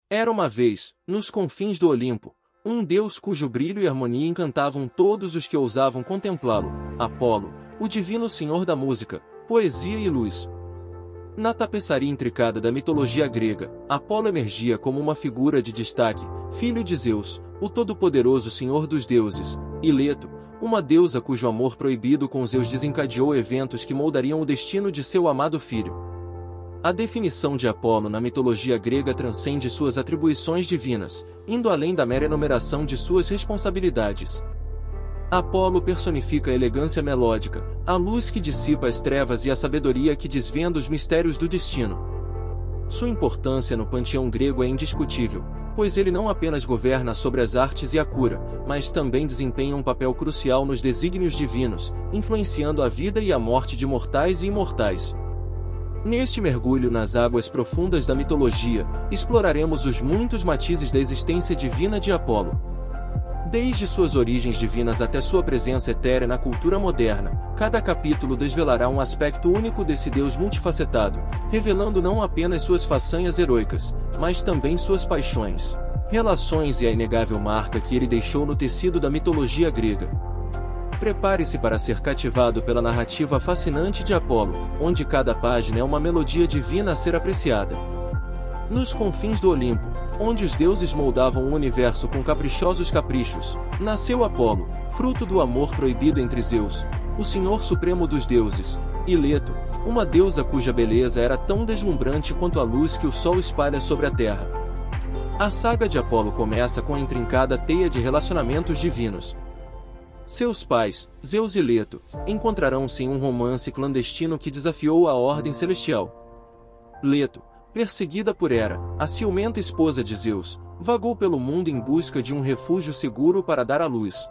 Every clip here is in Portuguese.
Era uma vez, nos confins do Olimpo, um deus cujo brilho e harmonia encantavam todos os que ousavam contemplá-lo, Apolo, o divino senhor da música, poesia e luz. Na tapeçaria intricada da mitologia grega, Apolo emergia como uma figura de destaque, filho de Zeus, o todo-poderoso senhor dos deuses, e Leto, uma deusa cujo amor proibido com Zeus desencadeou eventos que moldariam o destino de seu amado filho. A definição de Apolo na mitologia grega transcende suas atribuições divinas, indo além da mera enumeração de suas responsabilidades. Apolo personifica a elegância melódica, a luz que dissipa as trevas e a sabedoria que desvenda os mistérios do destino. Sua importância no panteão grego é indiscutível, pois ele não apenas governa sobre as artes e a cura, mas também desempenha um papel crucial nos desígnios divinos, influenciando a vida e a morte de mortais e imortais. Neste mergulho nas águas profundas da mitologia, exploraremos os muitos matizes da existência divina de Apolo. Desde suas origens divinas até sua presença etérea na cultura moderna, cada capítulo desvelará um aspecto único desse deus multifacetado, revelando não apenas suas façanhas heroicas, mas também suas paixões, relações e a inegável marca que ele deixou no tecido da mitologia grega. Prepare-se para ser cativado pela narrativa fascinante de Apolo, onde cada página é uma melodia divina a ser apreciada. Nos confins do Olimpo, onde os deuses moldavam o universo com caprichosos caprichos, nasceu Apolo, fruto do amor proibido entre Zeus, o senhor supremo dos deuses, e Leto, uma deusa cuja beleza era tão deslumbrante quanto a luz que o sol espalha sobre a terra. A saga de Apolo começa com a intrincada teia de relacionamentos divinos. Seus pais, Zeus e Leto, encontrarão-se em um romance clandestino que desafiou a ordem celestial. Leto, perseguida por Hera, a ciumenta esposa de Zeus, vagou pelo mundo em busca de um refúgio seguro para dar à luz.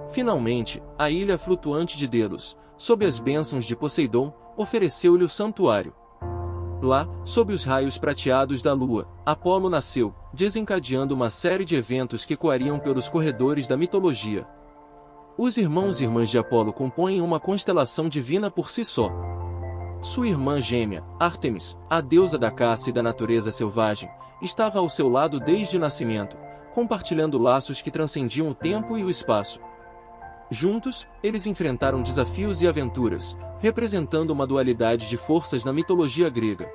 Finalmente, a ilha flutuante de Delos, sob as bênçãos de Poseidon, ofereceu-lhe o santuário. Lá, sob os raios prateados da lua, Apolo nasceu, desencadeando uma série de eventos que ecoariam pelos corredores da mitologia. Os irmãos e irmãs de Apolo compõem uma constelação divina por si só. Sua irmã gêmea, Ártemis, a deusa da caça e da natureza selvagem, estava ao seu lado desde o nascimento, compartilhando laços que transcendiam o tempo e o espaço. Juntos, eles enfrentaram desafios e aventuras, representando uma dualidade de forças na mitologia grega.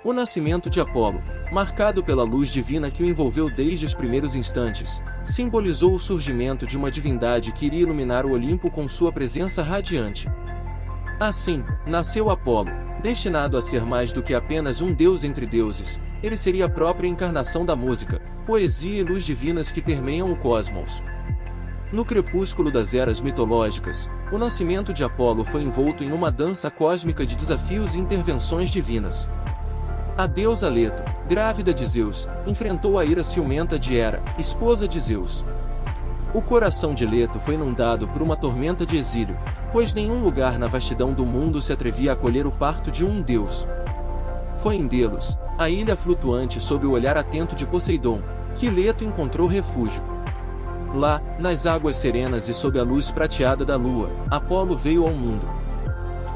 O nascimento de Apolo, marcado pela luz divina que o envolveu desde os primeiros instantes, simbolizou o surgimento de uma divindade que iria iluminar o Olimpo com sua presença radiante. Assim, nasceu Apolo, destinado a ser mais do que apenas um deus entre deuses. Ele seria a própria encarnação da música, poesia e luz divinas que permeiam o cosmos. No crepúsculo das eras mitológicas, o nascimento de Apolo foi envolto em uma dança cósmica de desafios e intervenções divinas. A deusa Leto, grávida de Zeus, enfrentou a ira ciumenta de Hera, esposa de Zeus. O coração de Leto foi inundado por uma tormenta de exílio, pois nenhum lugar na vastidão do mundo se atrevia a acolher o parto de um deus. Foi em Delos, a ilha flutuante sob o olhar atento de Poseidon, que Leto encontrou refúgio. Lá, nas águas serenas e sob a luz prateada da lua, Apolo veio ao mundo.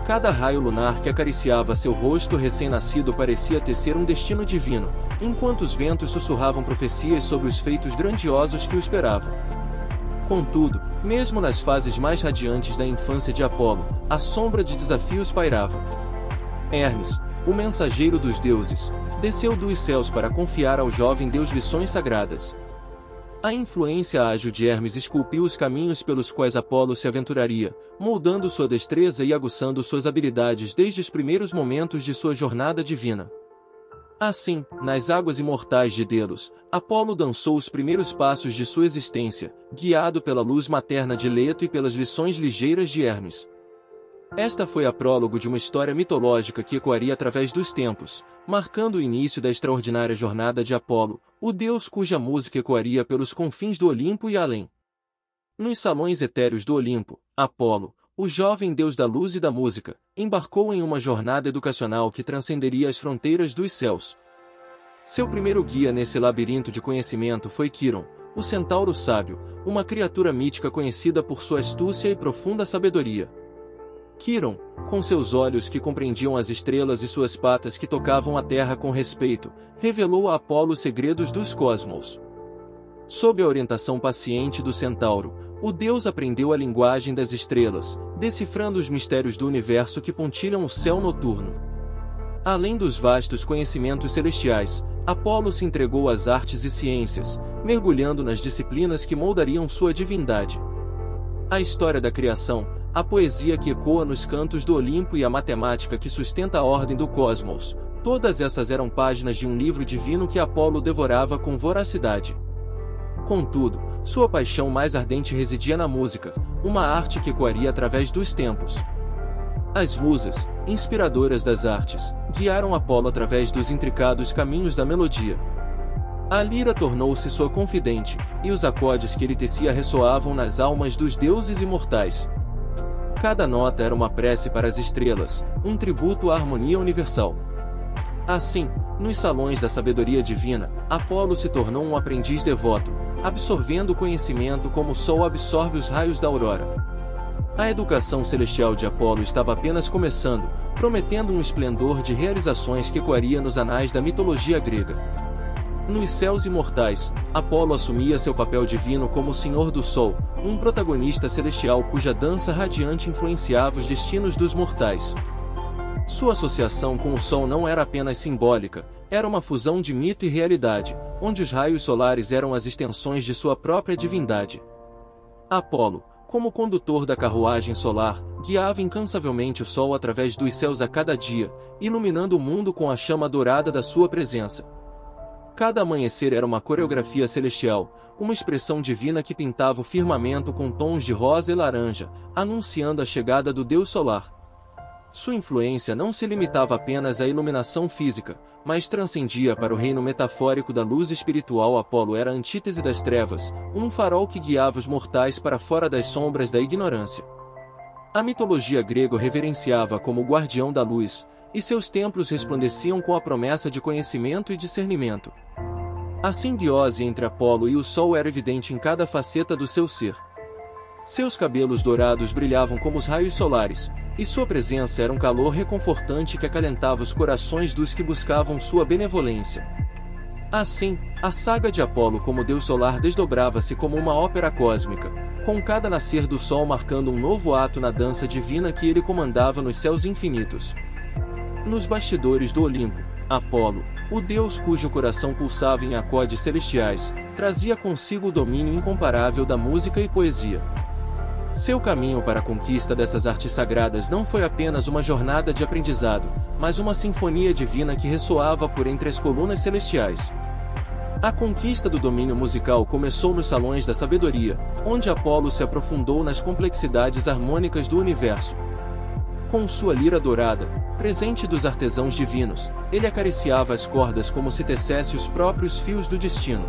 Cada raio lunar que acariciava seu rosto recém-nascido parecia tecer um destino divino, enquanto os ventos sussurravam profecias sobre os feitos grandiosos que o esperavam. Contudo, mesmo nas fases mais radiantes da infância de Apolo, a sombra de desafios pairava. Hermes, o mensageiro dos deuses, desceu dos céus para confiar ao jovem deus lições sagradas. A influência ágil de Hermes esculpiu os caminhos pelos quais Apolo se aventuraria, moldando sua destreza e aguçando suas habilidades desde os primeiros momentos de sua jornada divina. Assim, nas águas imortais de Delos, Apolo dançou os primeiros passos de sua existência, guiado pela luz materna de Leto e pelas lições ligeiras de Hermes. Esta foi a prólogo de uma história mitológica que ecoaria através dos tempos, marcando o início da extraordinária jornada de Apolo, o deus cuja música ecoaria pelos confins do Olimpo e além. Nos salões etéreos do Olimpo, Apolo, o jovem deus da luz e da música, embarcou em uma jornada educacional que transcenderia as fronteiras dos céus. Seu primeiro guia nesse labirinto de conhecimento foi Quiron, o centauro sábio, uma criatura mítica conhecida por sua astúcia e profunda sabedoria. Quiron, com seus olhos que compreendiam as estrelas e suas patas que tocavam a terra com respeito, revelou a Apolo os segredos dos cosmos. Sob a orientação paciente do centauro, o deus aprendeu a linguagem das estrelas, decifrando os mistérios do universo que pontilham o céu noturno. Além dos vastos conhecimentos celestiais, Apolo se entregou às artes e ciências, mergulhando nas disciplinas que moldariam sua divindade. A história da criação, a poesia que ecoa nos cantos do Olimpo e a matemática que sustenta a ordem do cosmos, todas essas eram páginas de um livro divino que Apolo devorava com voracidade. Contudo, sua paixão mais ardente residia na música, uma arte que ecoaria através dos tempos. As musas, inspiradoras das artes, guiaram Apolo através dos intricados caminhos da melodia. A lira tornou-se sua confidente, e os acordes que ele tecia ressoavam nas almas dos deuses imortais. Cada nota era uma prece para as estrelas, um tributo à harmonia universal. Assim, nos salões da sabedoria divina, Apolo se tornou um aprendiz devoto, absorvendo o conhecimento como o sol absorve os raios da aurora. A educação celestial de Apolo estava apenas começando, prometendo um esplendor de realizações que ecoaria nos anais da mitologia grega. Nos céus imortais, Apolo assumia seu papel divino como o Senhor do Sol, um protagonista celestial cuja dança radiante influenciava os destinos dos mortais. Sua associação com o Sol não era apenas simbólica, era uma fusão de mito e realidade, onde os raios solares eram as extensões de sua própria divindade. Apolo, como condutor da carruagem solar, guiava incansavelmente o Sol através dos céus a cada dia, iluminando o mundo com a chama dourada da sua presença. Cada amanhecer era uma coreografia celestial, uma expressão divina que pintava o firmamento com tons de rosa e laranja, anunciando a chegada do Deus solar. Sua influência não se limitava apenas à iluminação física, mas transcendia para o reino metafórico da luz espiritual. Apolo era a antítese das trevas, um farol que guiava os mortais para fora das sombras da ignorância. A mitologia grega o reverenciava como o guardião da luz, e seus templos resplandeciam com a promessa de conhecimento e discernimento. A simbiose entre Apolo e o Sol era evidente em cada faceta do seu ser. Seus cabelos dourados brilhavam como os raios solares, e sua presença era um calor reconfortante que acalentava os corações dos que buscavam sua benevolência. Assim, a saga de Apolo como deus solar desdobrava-se como uma ópera cósmica, com cada nascer do Sol marcando um novo ato na dança divina que ele comandava nos céus infinitos. Nos bastidores do Olimpo, Apolo, o deus cujo coração pulsava em acordes celestiais, trazia consigo o domínio incomparável da música e poesia. Seu caminho para a conquista dessas artes sagradas não foi apenas uma jornada de aprendizado, mas uma sinfonia divina que ressoava por entre as colunas celestiais. A conquista do domínio musical começou nos salões da sabedoria, onde Apolo se aprofundou nas complexidades harmônicas do universo. Com sua lira dourada, presente dos artesãos divinos, ele acariciava as cordas como se tecesse os próprios fios do destino.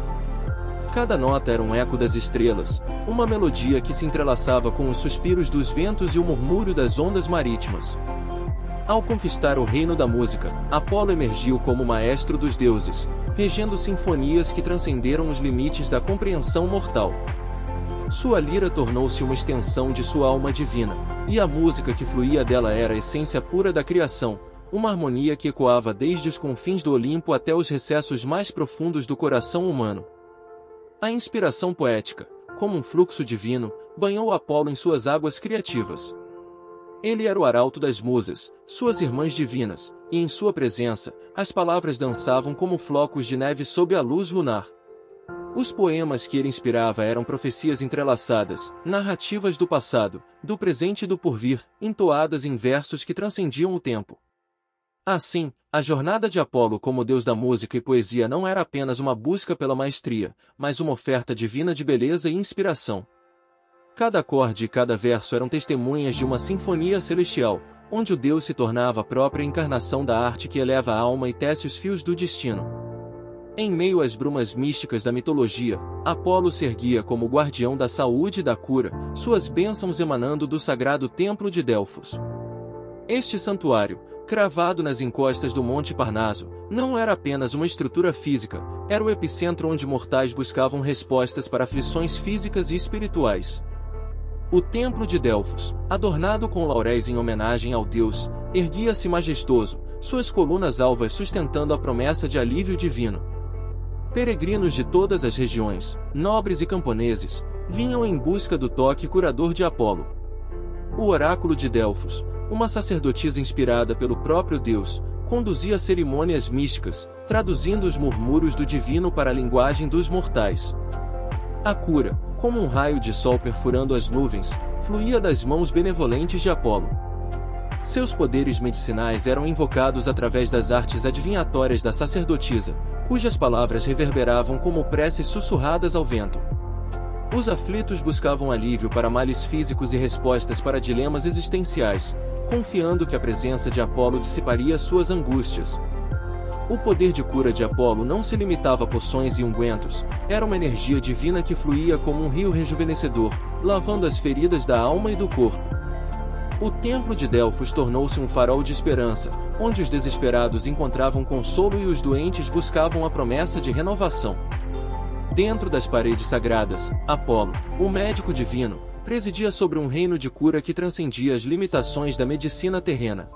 Cada nota era um eco das estrelas, uma melodia que se entrelaçava com os suspiros dos ventos e o murmúrio das ondas marítimas. Ao conquistar o reino da música, Apolo emergiu como maestro dos deuses, regendo sinfonias que transcenderam os limites da compreensão mortal. Sua lira tornou-se uma extensão de sua alma divina, e a música que fluía dela era a essência pura da criação, uma harmonia que ecoava desde os confins do Olimpo até os recessos mais profundos do coração humano. A inspiração poética, como um fluxo divino, banhou Apolo em suas águas criativas. Ele era o arauto das musas, suas irmãs divinas, e em sua presença, as palavras dançavam como flocos de neve sob a luz lunar. Os poemas que ele inspirava eram profecias entrelaçadas, narrativas do passado, do presente e do porvir, entoadas em versos que transcendiam o tempo. Assim, a jornada de Apolo como deus da música e poesia não era apenas uma busca pela maestria, mas uma oferta divina de beleza e inspiração. Cada acorde e cada verso eram testemunhas de uma sinfonia celestial, onde o deus se tornava a própria encarnação da arte que eleva a alma e tece os fios do destino. Em meio às brumas místicas da mitologia, Apolo se erguia como guardião da saúde e da cura, suas bênçãos emanando do sagrado templo de Delfos. Este santuário, cravado nas encostas do Monte Parnaso, não era apenas uma estrutura física, era o epicentro onde mortais buscavam respostas para aflições físicas e espirituais. O templo de Delfos, adornado com lauréis em homenagem ao deus, erguia-se majestoso, suas colunas alvas sustentando a promessa de alívio divino. Peregrinos de todas as regiões, nobres e camponeses, vinham em busca do toque curador de Apolo. O oráculo de Delfos, uma sacerdotisa inspirada pelo próprio Deus, conduzia cerimônias místicas, traduzindo os murmúrios do divino para a linguagem dos mortais. A cura, como um raio de sol perfurando as nuvens, fluía das mãos benevolentes de Apolo. Seus poderes medicinais eram invocados através das artes adivinhatórias da sacerdotisa, cujas palavras reverberavam como preces sussurradas ao vento. Os aflitos buscavam alívio para males físicos e respostas para dilemas existenciais, confiando que a presença de Apolo dissiparia suas angústias. O poder de cura de Apolo não se limitava a poções e ungüentos, era uma energia divina que fluía como um rio rejuvenescedor, lavando as feridas da alma e do corpo. O templo de Delfos tornou-se um farol de esperança, onde os desesperados encontravam consolo e os doentes buscavam a promessa de renovação. Dentro das paredes sagradas, Apolo, o médico divino, presidia sobre um reino de cura que transcendia as limitações da medicina terrena.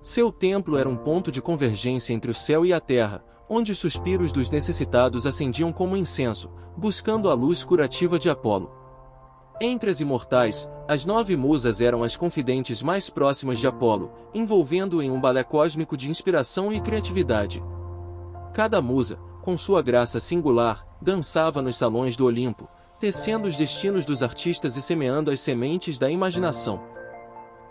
Seu templo era um ponto de convergência entre o céu e a terra, onde os suspiros dos necessitados ascendiam como incenso, buscando a luz curativa de Apolo. Entre as imortais, as 9 musas eram as confidentes mais próximas de Apolo, envolvendo-o em um balé cósmico de inspiração e criatividade. Cada musa, com sua graça singular, dançava nos salões do Olimpo, tecendo os destinos dos artistas e semeando as sementes da imaginação.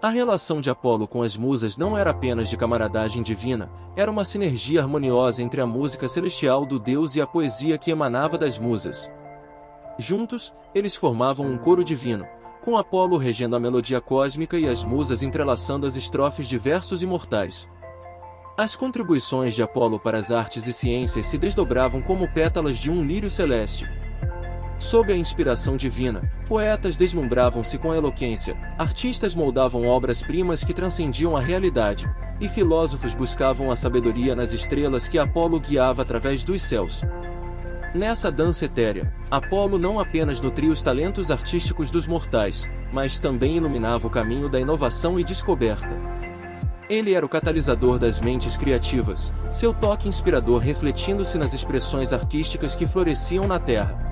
A relação de Apolo com as musas não era apenas de camaradagem divina, era uma sinergia harmoniosa entre a música celestial do deus e a poesia que emanava das musas. Juntos, eles formavam um coro divino, com Apolo regendo a melodia cósmica e as musas entrelaçando as estrofes de versos imortais. As contribuições de Apolo para as artes e ciências se desdobravam como pétalas de um lírio celeste. Sob a inspiração divina, poetas deslumbravam-se com eloquência, artistas moldavam obras-primas que transcendiam a realidade, e filósofos buscavam a sabedoria nas estrelas que Apolo guiava através dos céus. Nessa dança etérea, Apolo não apenas nutria os talentos artísticos dos mortais, mas também iluminava o caminho da inovação e descoberta. Ele era o catalisador das mentes criativas, seu toque inspirador refletindo-se nas expressões artísticas que floresciam na Terra.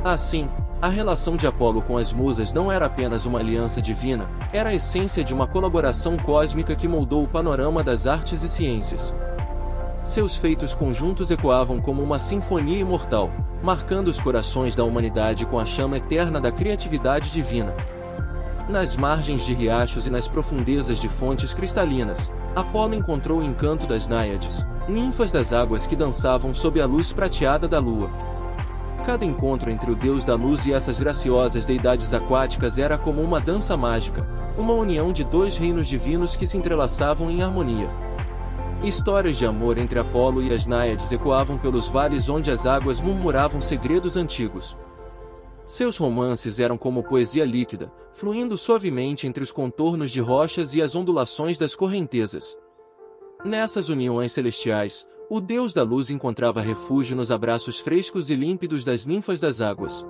Assim, a relação de Apolo com as musas não era apenas uma aliança divina, era a essência de uma colaboração cósmica que moldou o panorama das artes e ciências. Seus feitos conjuntos ecoavam como uma sinfonia imortal, marcando os corações da humanidade com a chama eterna da criatividade divina. Nas margens de riachos e nas profundezas de fontes cristalinas, Apolo encontrou o encanto das náiades, ninfas das águas que dançavam sob a luz prateada da lua. Cada encontro entre o deus da luz e essas graciosas deidades aquáticas era como uma dança mágica, uma união de 2 reinos divinos que se entrelaçavam em harmonia. Histórias de amor entre Apolo e as náiades ecoavam pelos vales onde as águas murmuravam segredos antigos. Seus romances eram como poesia líquida, fluindo suavemente entre os contornos de rochas e as ondulações das correntezas. Nessas uniões celestiais, o deus da luz encontrava refúgio nos abraços frescos e límpidos das ninfas das águas.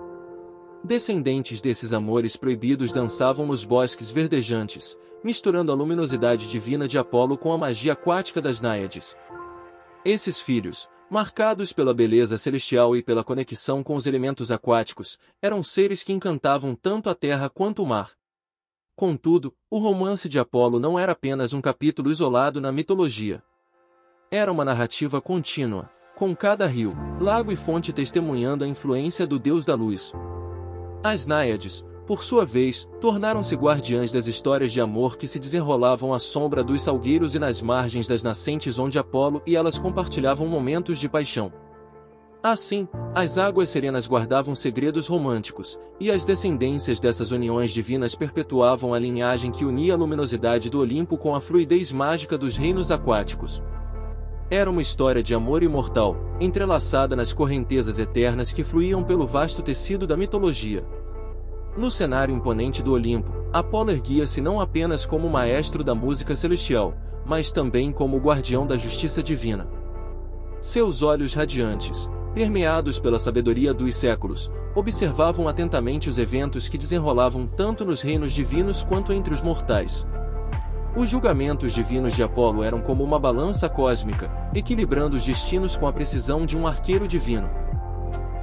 Descendentes desses amores proibidos dançavam nos bosques verdejantes, misturando a luminosidade divina de Apolo com a magia aquática das náiades. Esses filhos, marcados pela beleza celestial e pela conexão com os elementos aquáticos, eram seres que encantavam tanto a terra quanto o mar. Contudo, o romance de Apolo não era apenas um capítulo isolado na mitologia. Era uma narrativa contínua, com cada rio, lago e fonte testemunhando a influência do deus da luz. As náiades, por sua vez, tornaram-se guardiãs das histórias de amor que se desenrolavam à sombra dos salgueiros e nas margens das nascentes onde Apolo e elas compartilhavam momentos de paixão. Assim, as águas serenas guardavam segredos românticos, e as descendências dessas uniões divinas perpetuavam a linhagem que unia a luminosidade do Olimpo com a fluidez mágica dos reinos aquáticos. Era uma história de amor imortal, entrelaçada nas correntezas eternas que fluíam pelo vasto tecido da mitologia. No cenário imponente do Olimpo, Apolo erguia-se não apenas como maestro da música celestial, mas também como o guardião da justiça divina. Seus olhos radiantes, permeados pela sabedoria dos séculos, observavam atentamente os eventos que desenrolavam tanto nos reinos divinos quanto entre os mortais. Os julgamentos divinos de Apolo eram como uma balança cósmica, equilibrando os destinos com a precisão de um arqueiro divino.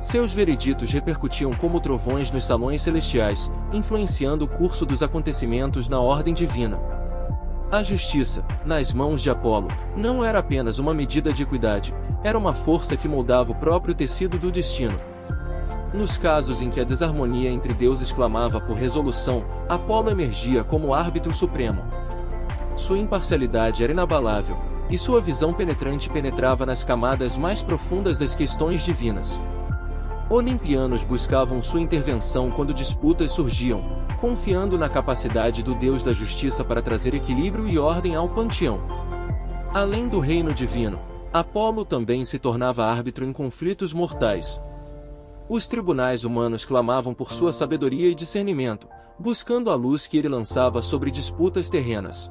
Seus vereditos repercutiam como trovões nos salões celestiais, influenciando o curso dos acontecimentos na ordem divina. A justiça, nas mãos de Apolo, não era apenas uma medida de equidade, era uma força que moldava o próprio tecido do destino. Nos casos em que a desarmonia entre deuses clamava por resolução, Apolo emergia como árbitro supremo. Sua imparcialidade era inabalável, e sua visão penetrante penetrava nas camadas mais profundas das questões divinas. Olimpianos buscavam sua intervenção quando disputas surgiam, confiando na capacidade do Deus da Justiça para trazer equilíbrio e ordem ao panteão. Além do reino divino, Apolo também se tornava árbitro em conflitos mortais. Os tribunais humanos clamavam por sua sabedoria e discernimento, buscando a luz que ele lançava sobre disputas terrenas.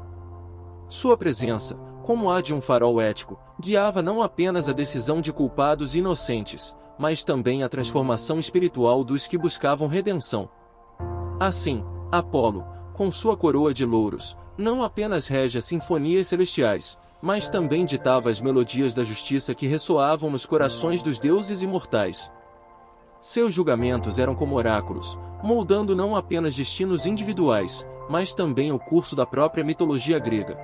Sua presença, como a de um farol ético, guiava não apenas a decisão de culpados e inocentes, mas também a transformação espiritual dos que buscavam redenção. Assim, Apolo, com sua coroa de louros, não apenas rege as sinfonias celestiais, mas também ditava as melodias da justiça que ressoavam nos corações dos deuses imortais. Seus julgamentos eram como oráculos, moldando não apenas destinos individuais, mas também o curso da própria mitologia grega.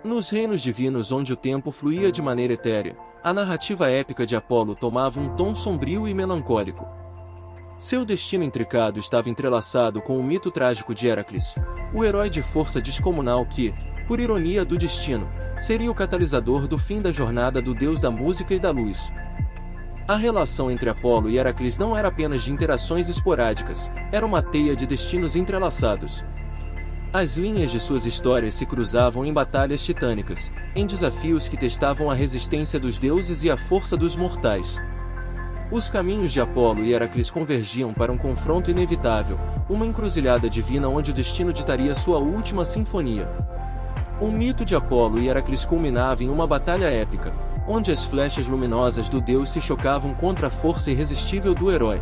Nos reinos divinos onde o tempo fluía de maneira etérea, a narrativa épica de Apolo tomava um tom sombrio e melancólico. Seu destino intricado estava entrelaçado com o mito trágico de Heracles, o herói de força descomunal que, por ironia do destino, seria o catalisador do fim da jornada do deus da música e da luz. A relação entre Apolo e Heracles não era apenas de interações esporádicas, era uma teia de destinos entrelaçados. As linhas de suas histórias se cruzavam em batalhas titânicas, em desafios que testavam a resistência dos deuses e a força dos mortais. Os caminhos de Apolo e Heracles convergiam para um confronto inevitável, uma encruzilhada divina onde o destino ditaria sua última sinfonia. O mito de Apolo e Heracles culminava em uma batalha épica, onde as flechas luminosas do deus se chocavam contra a força irresistível do herói.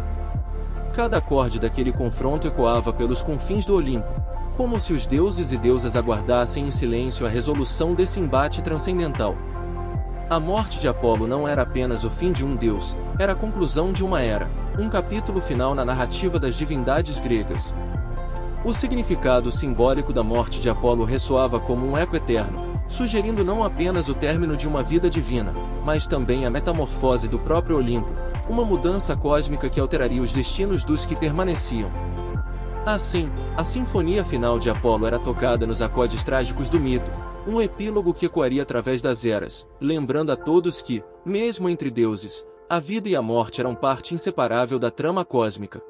Cada acorde daquele confronto ecoava pelos confins do Olimpo, como se os deuses e deusas aguardassem em silêncio a resolução desse embate transcendental. A morte de Apolo não era apenas o fim de um deus, era a conclusão de uma era, um capítulo final na narrativa das divindades gregas. O significado simbólico da morte de Apolo ressoava como um eco eterno, sugerindo não apenas o término de uma vida divina, mas também a metamorfose do próprio Olimpo, uma mudança cósmica que alteraria os destinos dos que permaneciam. Assim, a sinfonia final de Apolo era tocada nos acordes trágicos do mito, um epílogo que ecoaria através das eras, lembrando a todos que, mesmo entre deuses, a vida e a morte eram parte inseparável da trama cósmica.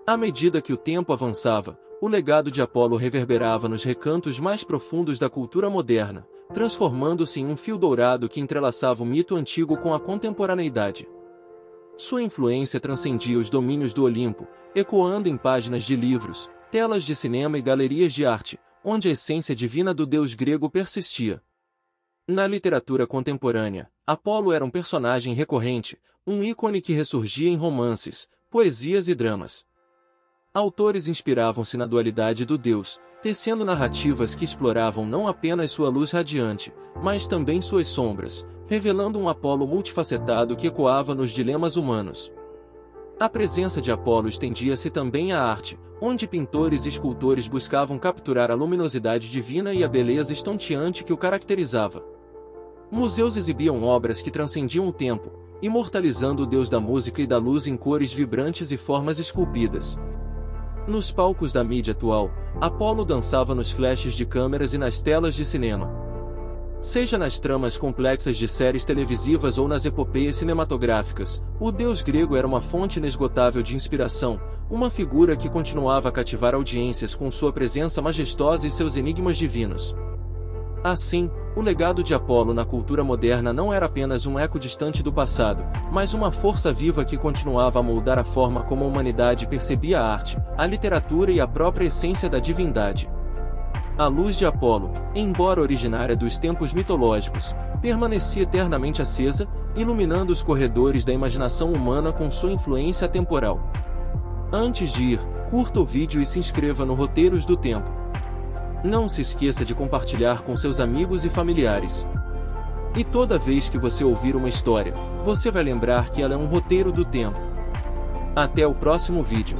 À medida que o tempo avançava, o legado de Apolo reverberava nos recantos mais profundos da cultura moderna, transformando-se em um fio dourado que entrelaçava o mito antigo com a contemporaneidade. Sua influência transcendia os domínios do Olimpo, ecoando em páginas de livros, telas de cinema e galerias de arte, onde a essência divina do deus grego persistia. Na literatura contemporânea, Apolo era um personagem recorrente, um ícone que ressurgia em romances, poesias e dramas. Autores inspiravam-se na dualidade do deus, tecendo narrativas que exploravam não apenas sua luz radiante, mas também suas sombras, revelando um Apolo multifacetado que ecoava nos dilemas humanos. A presença de Apolo estendia-se também à arte, onde pintores e escultores buscavam capturar a luminosidade divina e a beleza estonteante que o caracterizava. Museus exibiam obras que transcendiam o tempo, imortalizando o deus da música e da luz em cores vibrantes e formas esculpidas. Nos palcos da mídia atual, Apolo dançava nos flashes de câmeras e nas telas de cinema. Seja nas tramas complexas de séries televisivas ou nas epopeias cinematográficas, o deus grego era uma fonte inesgotável de inspiração, uma figura que continuava a cativar audiências com sua presença majestosa e seus enigmas divinos. Assim, o legado de Apolo na cultura moderna não era apenas um eco distante do passado, mas uma força viva que continuava a moldar a forma como a humanidade percebia a arte, a literatura e a própria essência da divindade. A luz de Apolo, embora originária dos tempos mitológicos, permanecia eternamente acesa, iluminando os corredores da imaginação humana com sua influência atemporal. Antes de ir, curta o vídeo e se inscreva no Roteiros do Tempo. Não se esqueça de compartilhar com seus amigos e familiares. E toda vez que você ouvir uma história, você vai lembrar que ela é um roteiro do tempo. Até o próximo vídeo.